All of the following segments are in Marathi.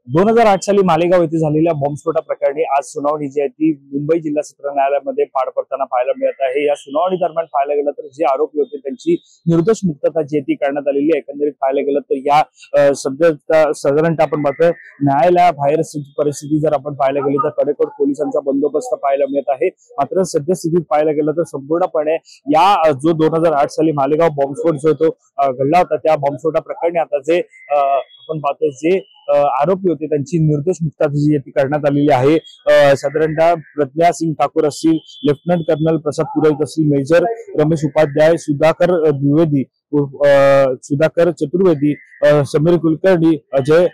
2008 साली मालेगाव येथे झालेल्या बॉम्बस्फोटाप्रकरणी आज सुनावणी जी आहे ती मुंबई जिल्हा सत्र न्यायालयामध्ये पार पडताना पाहायला मिळत आहे। या सुनावणी दरम्यान पाहायला गेलं तर जे आरोपी होते त्यांची निर्दोष मुक्तता जी ती करण्यात आलेली आहे। एकंदरीत पाहायला गेलं तर या सध्या साधारणतः आपण पाहतो न्यायालयाबाहेर परिस्थिती जर आपण पाहायला गेली तर कडेकोट पोलिसांचा बंदोबस्त पाहायला मिळत आहे। मात्र सद्यस्थितीत पाहायला गेलं तर संपूर्णपणे या जो 2008 साली मालेगाव बॉम्बस्फोट जो तो घडला होता त्या बॉम्बस्फोटा प्रकरणी आता जे आपण पाहतोय जे आरोपी होते त्यांची निर्दोष मुक्तता जी ती करण्यात आलेली आहे। साधारणतः प्रज्ञा सिंग ठाकूर असतील, लेफ्टनंट कर्नल प्रसाद पुरोहित असतील, मेजर रमेश उपाध्याय, सुधाकर चतुर्वेदी, समीर कुलकर्णी, अजय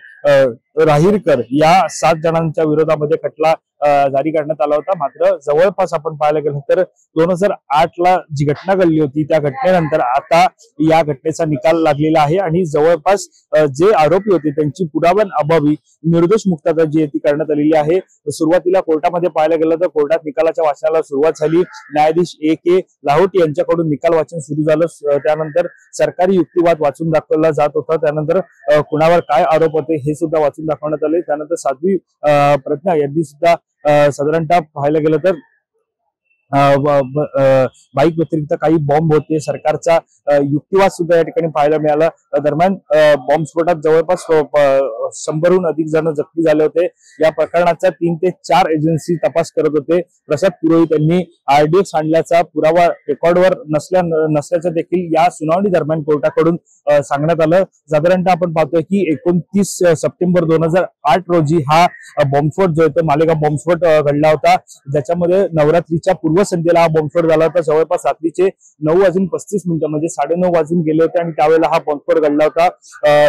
राहिरकर या 7 जणांच्या विरोधामध्ये खटला जारी करण्यात आला होता। मात्र जवळपास आपण पाहायला गेलं तर 2008 ला जी घटना घडली होती त्या घटनेनंतर आता या घटनेचा निकाल लागलेला आहे आणि जवळपास जे आरोपी होते त्यांची पुराव्यांअभावी निर्दोष मुक्तता जी ती करण्यात आलेली आहे। सुरुवातीला कोर्टामध्ये पाहायला गेलं तर कोर्टात निकालाच्या वाचनाला सुरुवात झाली। न्यायाधीश A.K. लाहोटी यांच्याकडून निकाल वाचन सुरू झालं। त्यानंतर सरकारी युक्तिवाद वाचून दाखवला जात होता। त्यानंतर कुणावर काय आरोप होते हे सुद्धा वाचून दाखवण्यात आले। त्यानंतर साध्वी प्रज्ञा यांनी सुद्धा साधारणतः पाहायला गेलं तर बाईक व्यतिरिक्त काही बॉम्ब होते, सरकारचा युक्तिवाद सुद्धा या ठिकाणी पाहायला मिळाला। दरम्यान बॉम्बस्फोटात जवळपास 100हून अधिक जण जखमी झाले होते। या प्रकरणाचा 3 ते 4 एजन्सी तपास करत होते। प्रसाद पुरोहित यांनी RDX आणल्याचा पुरावा रेकॉर्डवर नसल्याचं देखील या सुनावणी दरम्यान कोर्टाकडून सांगण्यात आलं। साधारणतः आपण पाहतोय की 29 सप्टेंबर 2008 रोजी हा बॉम्बस्फोट जो आहे मालेगाव बॉम्बस्फोट घडला होता, ज्याच्यामध्ये नवरात्रीच्या पूर्वसंध्येला हा बॉम्बस्फोट झाला होता। जवळपास रात्रीचे 9:35 म्हणजे 9:30 वाजून गेले होते आणि त्यावेळेला हा बॉम्बस्फोट घडला होता।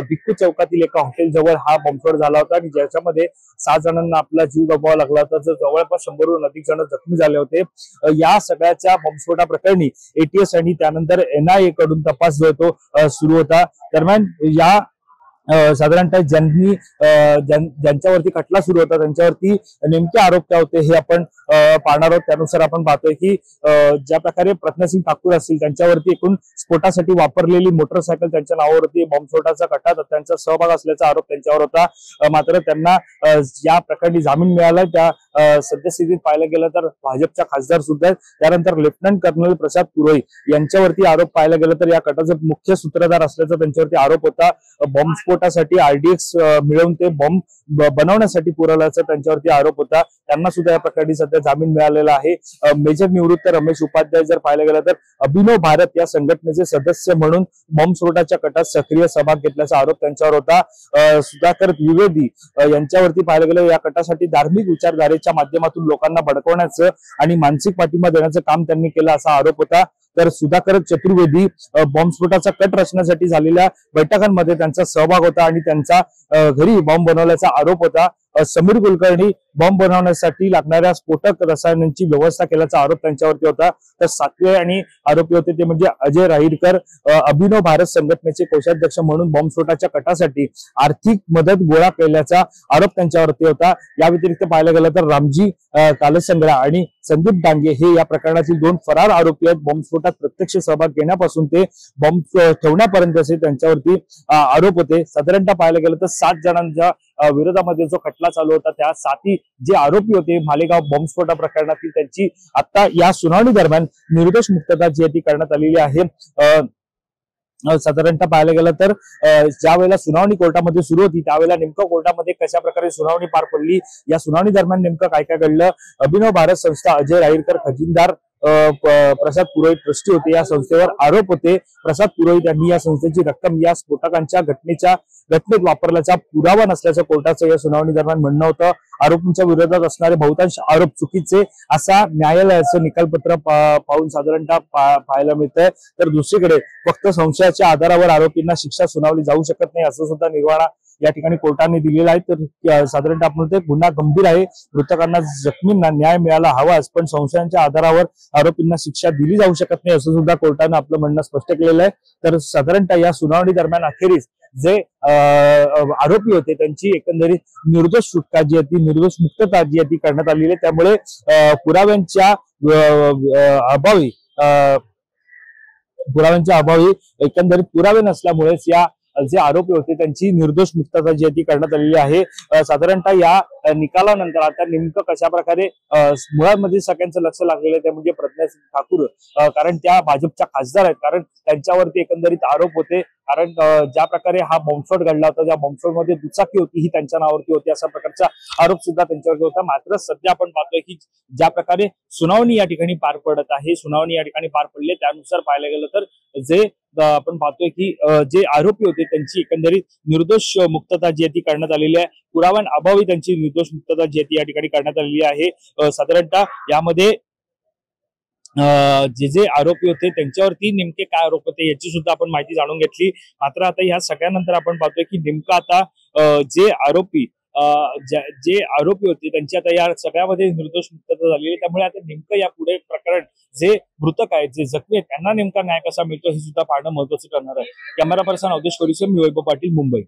भिक्खू चौकातील एका हॉटेल जवळ हा बॉम्बस्फोट झाला होता आणि ज्याच्यामध्ये 6 जणांना आपला जीव गमवावा लागला होता, तर जवळपास 100हून अधिक जण जखमी झाले होते। या सगळ्याच्या बॉम्बस्फोटा प्रकरणी ATS आणि त्यानंतर NIA कडून तपास जो तो सुरू होता। दरम्यान या साधारणतः ज्यांच्यावरती खटला सुरू होता त्यांच्यावरती नेमके आरोप काय होते हे आपण पाहणार आहोत। त्यानुसार आपण पाहतोय की ज्या प्रकारे प्रज्ञा सिंग ठाकूर असतील त्यांच्यावरती एकूण स्फोटासाठी वापरलेली मोटरसायकल त्यांच्या नावावरती बॉम्बस्फोटाचा कटात त्यांचा सहभाग असल्याचा आरोप त्यांच्यावर होता। मात्र त्यांना या प्रकरणी जामीन मिळाला। त्या सद्यस्थितीत पाहायला गेलं तर भाजपच्या खासदार सुद्धा आहेत। त्यानंतर लेफ्टनंट कर्नल प्रसाद पुरोहित यांच्यावरती आरोप पाहायला गेलं तर या कटाचा मुख्य सूत्रधार असल्याचा त्यांच्यावरती आरोप होता। बॉम्बस्फोटासाठी RDX मिळवून ते बॉम्ब बनवण्यासाठी पुरवल्याचा त्यांच्यावरती आरोप होता। त्यांना सुद्धा या प्रकरणी सध्या जामीन मिळालेला आहे। मेजर निवृत्त रमेश उपाध्याय जर पाहायला गेलं तर अभिनव भारत या संघटनेचे सदस्य म्हणून बॉम्बस्फोटाच्या कटात सक्रिय सहभाग घेतल्याचा आरोप त्यांच्यावर होता। सुधाकर द्विवेदी यांच्यावरती पाहायला गेलं या कटासाठी धार्मिक विचारधारेच्या माध्यमातून लोकांना भडकवण्याचं आणि मानसिक पाठिंबा देण्याचं काम त्यांनी केलं असा आरोप होता। तर सुधाकर चतुर्वेदी बॉम्बस्फोटाचा कट रचण्यासाठी झालेल्या बैठकांमध्ये त्यांचा सहभाग होता आणि त्यांचा घरी बॉम्ब बनवल्याचा आरोप होता। समीर कुलकर्णी बॉम्ब बनवण्यासाठी लागणाऱ्या स्फोटक रसायनांची व्यवस्था केल्याचा आरोप त्यांच्यावरती होता। तर 7वे आणि आरोपी होते ते म्हणजे अजय राहिरकर, अभिनव भारत संघटनेचे कोषाध्यक्ष म्हणून बॉम्बस्फोटाच्या कटासाठी आर्थिक मदत गोळा केल्याचा आरोप त्यांच्यावरती होता। या व्यतिरिक्त पाहायला गेलं तर रामजी कालसंग्रा आणि संदीप डांगे हे या प्रकरणातील 2 फरार आरोपी आहेत। बॉम्बस्फोटात प्रत्यक्ष सहभाग घेण्यापासून ते बॉम्ब ठेवण्यापर्यंतचे त्यांच्यावरती आरोप होते। साधारणतः पाहायला गेलं तर 7 जणांच्या विरोधामध्ये जो खटला चालू होता त्या 7 जे आरोपी होते मालेगाव बॉम्बस्फोटा प्रकरणातील त्यांची आता या सुनावणी दरम्यान निर्दोष मुक्तता जी ती करण्यात आलेली आहे। साधारणतः पाहायला गेलं तर ज्या वेळेला सुनावणी कोर्टामध्ये सुरू होती त्यावेळेला नेमकं कोर्टामध्ये कशा प्रकारे सुनावणी पार पडली, या सुनावणी दरम्यान नेमकं काय काय घडलं, अभिनव भारत संस्था अजय राहिरकर खजिनदार, प्रसाद पुरोहित ट्रस्टी होते, या संस्थेवर आरोप होते। प्रसाद पुरोहित यांनी या संस्थेची रक्कम या स्फोटकांच्या घटनेत वापरल्याचा पुरावा नसल्याचं कोर्टाचं या सुनावणी दरम्यान म्हणणं होतं। आरोपींच्या विरोधात असणारे बहुतांश आरोप चुकीचे असा न्यायालयाचं निकालपत्र पाहून साधारणतः पाहायला मिळतंय। तर दुसरीकडे फक्त संशयाच्या आधारावर आरोपींना शिक्षा सुनावली जाऊ शकत नाही असं सुद्धा निर्वाळा या ठिकाणी कोर्टाने दिलेला आहे। तर साधारणतः आपण ते गुन्हा गंभीर आहे, मृतकांना जखमींना न्याय मिळाला हवाच, पण संशयाच्या आधारावर आरोपींना शिक्षा दिली जाऊ शकत नाही असं सुद्धा कोर्टाने आपलं म्हणणं स्पष्ट केलेलं आहे। तर साधारणतः या सुनावणी दरम्यान अखेरीस जे आरोपी होते त्यांची एकंदरीत निर्दोष सुटका जी आहे ती निर्दोष मुक्तता जी आहे ती करण्यात आलेली आहे। त्यामुळे पुराव्यांच्या अभावी एकंदरीत पुरावे नसल्यामुळेच या जे आरोपी होते त्यांची निर्दोष मुक्तता जी आहे ती करण्यात आलेली आहे। साधारणतः या निकालानंतर आता नेमकं कशा प्रकारे मुळामध्ये सगळ्यांचं लक्ष लागलेलं आहे ते म्हणजे प्रज्ञासिंग ठाकूर, कारण त्या भाजपच्या खासदार आहेत, कारण त्यांच्यावरती एकंदरीत आरोप होते, कारण ज्या प्रकारे हा बॉम्बस्फोट घडला होता, ज्या बॉम्बस्फोटमध्ये दुचाकी होती ही त्यांच्या नावावरती होती, अशा प्रकारचा आरोप सुद्धा त्यांच्यावरती होता। मात्र सध्या आपण पाहतोय की ज्या प्रकारे सुनावणी या ठिकाणी पार पडत आहे, सुनावणी या ठिकाणी पार पडले त्यानुसार पाहायला गेलं तर जे आपण पाहतोय की जे आरोपी होते त्यांची एकंदरीत निर्दोष मुक्तता जी आहे ती करण्यात आलेली आहे, पुराव्यांअभावी त्यांची निर्दोष मुक्तता जी आहे ती या ठिकाणी करण्यात आलेली आहे। साधारणतः यामध्ये जे जे आरोपी होते त्यांच्यावरती नेमके काय आरोप होते याची सुद्धा आपण माहिती जाणून घेतली। मात्र आता ह्या सगळ्यानंतर आपण पाहतोय की नेमकं आता जे आरोपी होते त्यांची आता या सगळ्यामध्ये निर्दोष मुक्तता झालेली आहे, त्यामुळे आता नेमकं या पुढे प्रकरण जे मृतक आहेत, जे जखमी आहेत त्यांना नेमका न्याय कसा मिळतो हे सुद्धा पाहणं महत्त्वाचं ठरणार आहे। कॅमेरा पर्सन अवधेश कोरीसह मी वैभव पाटील, मुंबई।